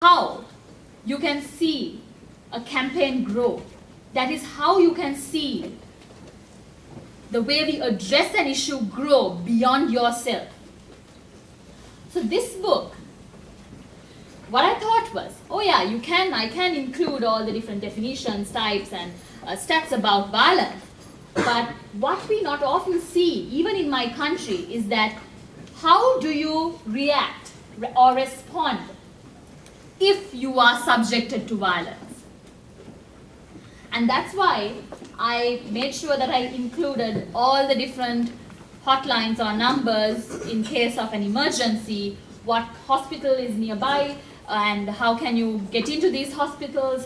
how you can see a campaign grow. That is how you can see the way we address an issue grow beyond yourself. So this book, what I thought was, oh yeah, I can include all the different definitions, types, and stats about violence. But what we not often see, even in my country, is that how do you react or respond if you are subjected to violence? And that's why I made sure that I included all the different hotlines or numbers in case of an emergency, what hospital is nearby, and how can you get into these hospitals,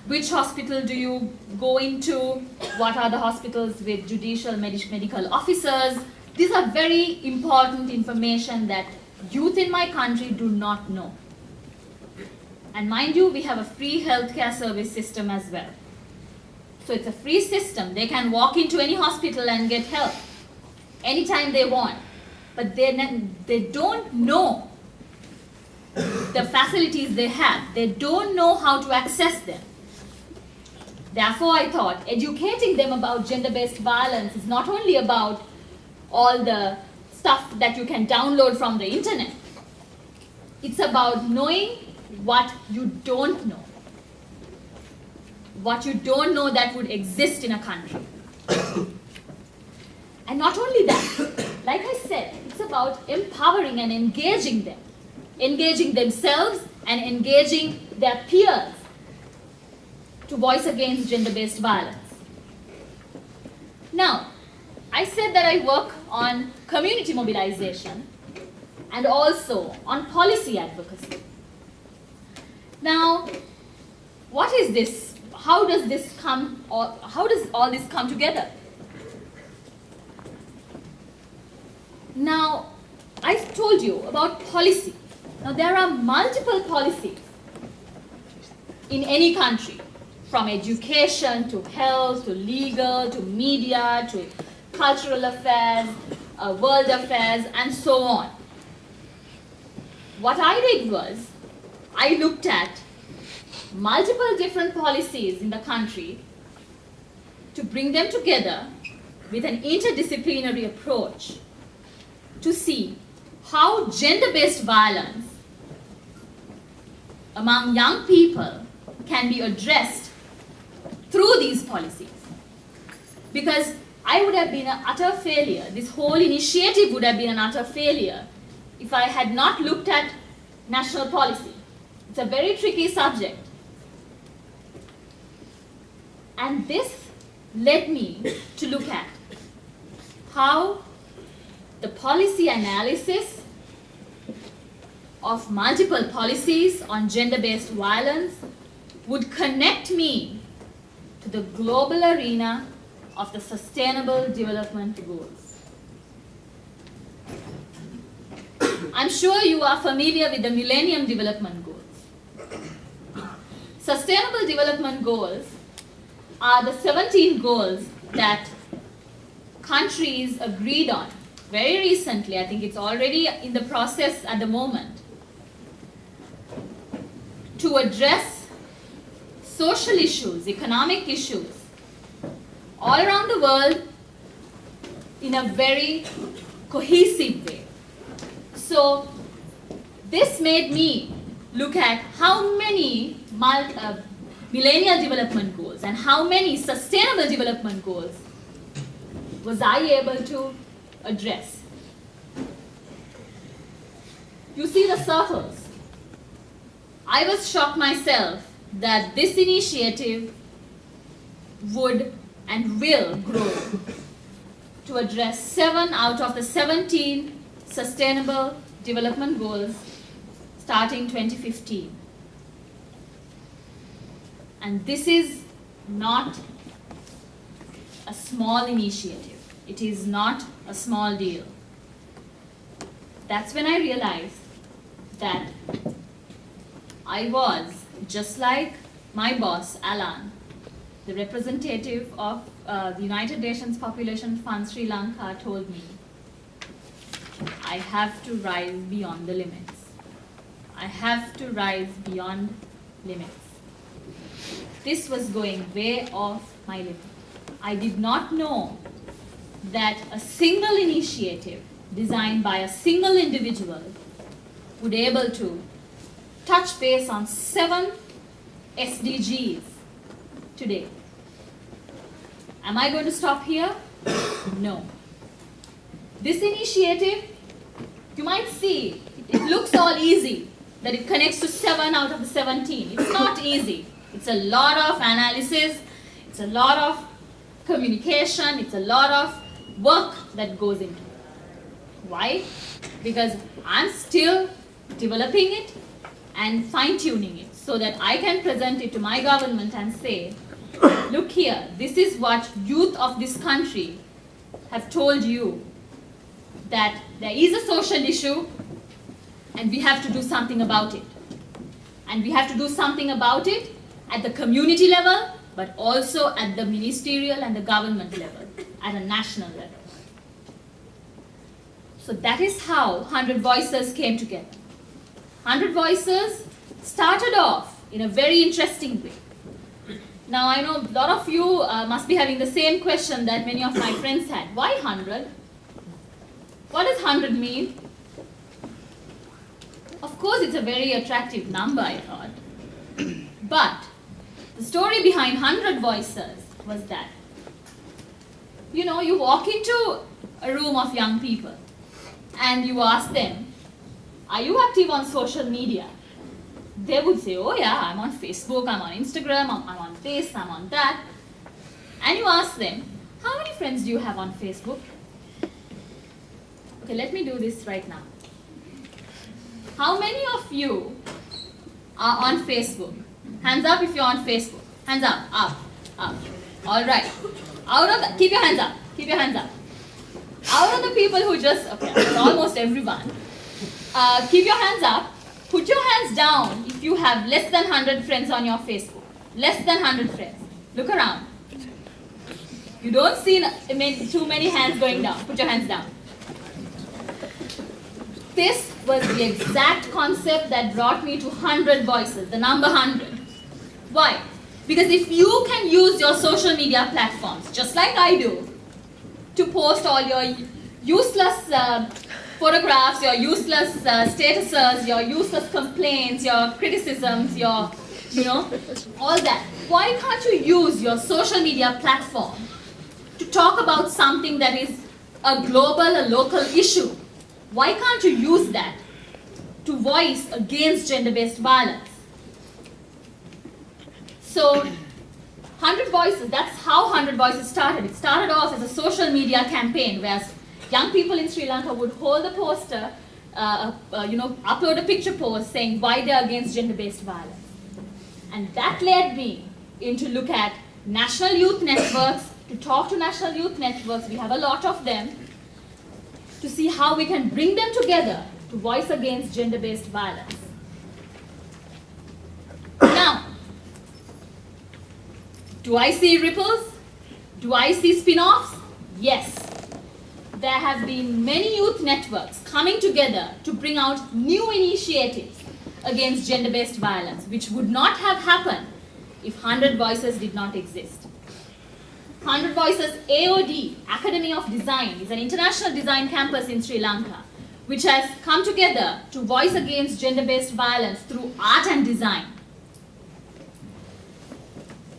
which hospital do you go into, what are the hospitals with judicial medical officers. These are very important information that youth in my country do not know. And mind you, we have a free healthcare service system as well. So it's a free system. They can walk into any hospital and get help anytime they want. But they don't know the facilities they have. They don't know how to access them. Therefore, I thought educating them about gender-based violence is not only about all the stuff that you can download from the internet. It's about knowing what you don't know. What you don't know that would exist in a country. And not only that, like I said, it's about empowering and engaging them. Engaging themselves and engaging their peers to voice against gender-based violence. Now, I said that I work on community mobilization and also on policy advocacy. Now, what is this? How does all this come together? Now, I told you about policy. Now, there are multiple policies in any country, from education to health to legal to media to cultural affairs, world affairs, and so on. What I did was, I looked at multiple different policies in the country to bring them together with an interdisciplinary approach to see how gender-based violence among young people can be addressed through these policies. Because I would have been an utter failure, this whole initiative would have been an utter failure if I had not looked at national policy. It's a very tricky subject. And this led me to look at how the policy analysis of multiple policies on gender-based violence would connect me to the global arena of the Sustainable Development Goals. I'm sure you are familiar with the Millennium Development Goals. Sustainable Development Goals are the 17 goals that countries agreed on very recently. I think it's already in the process at the moment, to address social issues, economic issues all around the world in a very cohesive way. So this made me look at how many Millennial Development Goals and how many Sustainable Development Goals was I able to address. You see the circles. I was shocked myself that this initiative would and will grow to address 7 out of the 17 Sustainable Development Goals starting 2015. And this is not a small initiative. It is not a small deal. That's when I realized that I was, just like my boss, Alan, the representative of the United Nations Population Fund Sri Lanka, told me, I have to rise beyond the limits. I have to rise beyond limits. This was going way off my limit. I did not know that a single initiative designed by a single individual would be able to touch base on 7 SDGs today. Am I going to stop here? No. This initiative, you might see, it looks all easy, that it connects to 7 out of the 17. It's not easy. It's a lot of analysis, it's a lot of communication, it's a lot of work that goes into it. Why? Because I'm still developing it and fine-tuning it so that I can present it to my government and say, look here, this is what youth of this country have told you, that there is a social issue and we have to do something about it. And we have to do something about it at the community level, but also at the ministerial and the government level, at a national level. So that is how 100 Voices came together. 100 Voices started off in a very interesting way. Now I know a lot of you must be having the same question that many of my friends had. Why 100? What does 100 mean? Of course it's a very attractive number, I thought. But the story behind 100 Voices was that, you know, you walk into a room of young people and you ask them, are you active on social media? They would say, oh yeah, I'm on Facebook, I'm on Instagram, I'm on this, I'm on that. And you ask them, how many friends do you have on Facebook? Okay, let me do this right now. How many of you are on Facebook? Hands up if you're on Facebook. Hands up, up, up. All right. Out of the, keep your hands up, keep your hands up. Out of the people who just, okay, it's almost everyone. Keep your hands up. Put your hands down if you have less than 100 friends on your Facebook. Less than 100 friends. Look around. You don't see too many hands going down. Put your hands down. This was the exact concept that brought me to 100 Voices, the number 100. Why? Because if you can use your social media platforms, just like I do, to post all your useless photographs, your useless statuses, your useless complaints, your criticisms, your, all that. Why can't you use your social media platform to talk about something that is a global, a local issue? Why can't you use that to voice against gender-based violence? So, 100 Voices, that's how 100 Voices started. It started off as a social media campaign where young people in Sri Lanka would hold a poster, upload a picture post saying why they're against gender-based violence. And that led me into look at national youth networks, to talk to national youth networks, we have a lot of them, to see how we can bring them together to voice against gender-based violence. Now, do I see ripples? Do I see spin-offs? Yes. There have been many youth networks coming together to bring out new initiatives against gender-based violence, which would not have happened if 100 Voices did not exist. 100 Voices AOD, Academy of Design, is an international design campus in Sri Lanka, which has come together to voice against gender-based violence through art and design.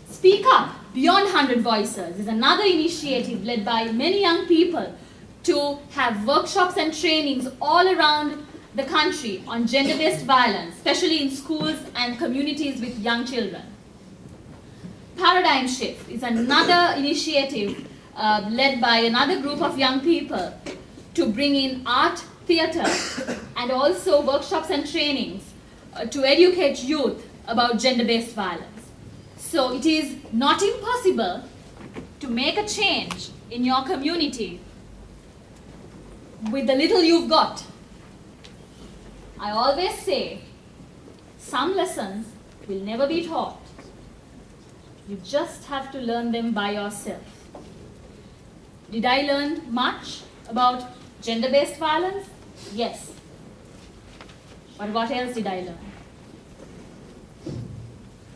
Speak Up Beyond 100 Voices is another initiative led by many young people to have workshops and trainings all around the country on gender-based violence, especially in schools and communities with young children. Paradigm Shift is another initiative led by another group of young people to bring in art, theatre, and also workshops and trainings to educate youth about gender-based violence. So it is not impossible to make a change in your community with the little you've got. I always say, some lessons will never be taught. You just have to learn them by yourself. Did I learn much about gender-based violence? Yes. But what else did I learn?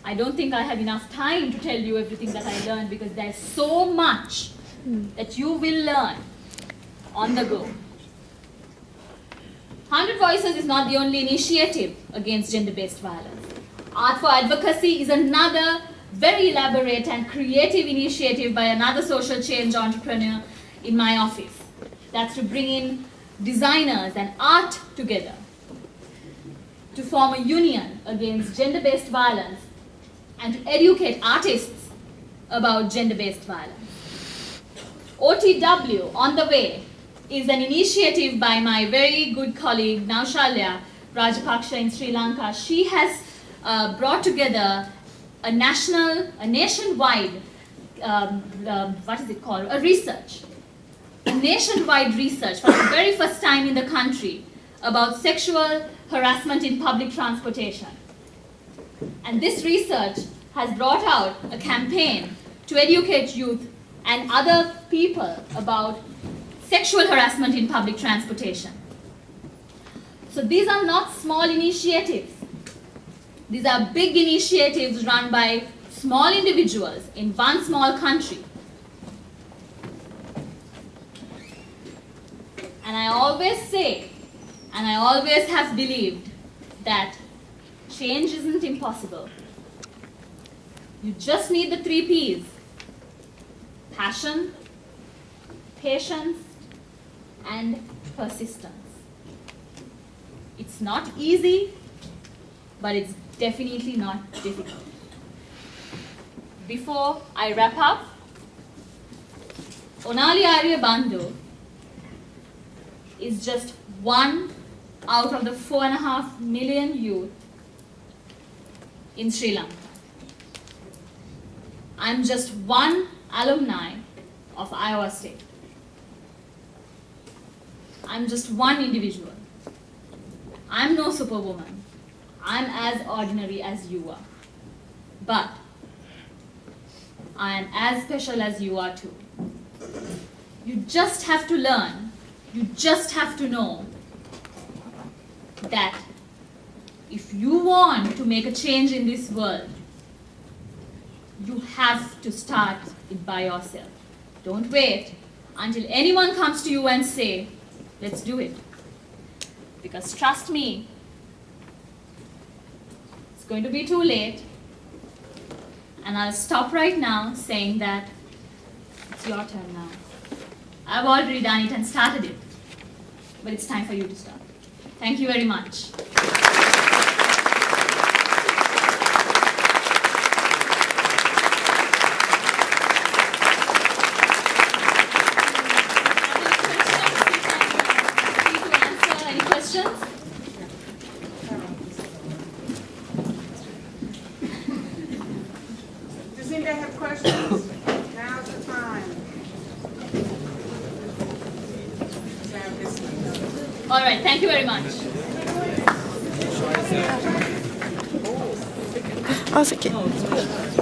I don't think I have enough time to tell you everything that I learned, because there's so much that you will learn on the go. 100 Voices is not the only initiative against gender-based violence. Art for Advocacy is another very elaborate and creative initiative by another social change entrepreneur in my office. That's to bring in designers and art together to form a union against gender-based violence and to educate artists about gender-based violence. OTW, On the Way, is an initiative by my very good colleague Naushalya Rajapaksa in Sri Lanka. She has brought together a nationwide, a research. A nationwide research for the very first time in the country about sexual harassment in public transportation. And this research has brought out a campaign to educate youth and other people about sexual harassment in public transportation. So these are not small initiatives. These are big initiatives run by small individuals in one small country. And I always say, and I always have believed, that change isn't impossible. You just need the 3 Ps: passion, patience, and persistence. It's not easy, but it's definitely not difficult. Before I wrap up, Onalie Ariyabandhu is just one out of the 4.5 million youth in Sri Lanka. I'm just one alumni of Iowa State. I'm just one individual. I'm no superwoman. I'm as ordinary as you are. But I am as special as you are too. You just have to learn, you just have to know that if you want to make a change in this world, you have to start it by yourself. Don't wait until anyone comes to you and say, let's do it. Because trust me, it's going to be too late. And I'll stop right now saying that it's your turn now. I've already done it and started it, but it's time for you to start. Thank you very much. Does anybody have questions? Now's the time. All right, thank you very much. Oh, thank you.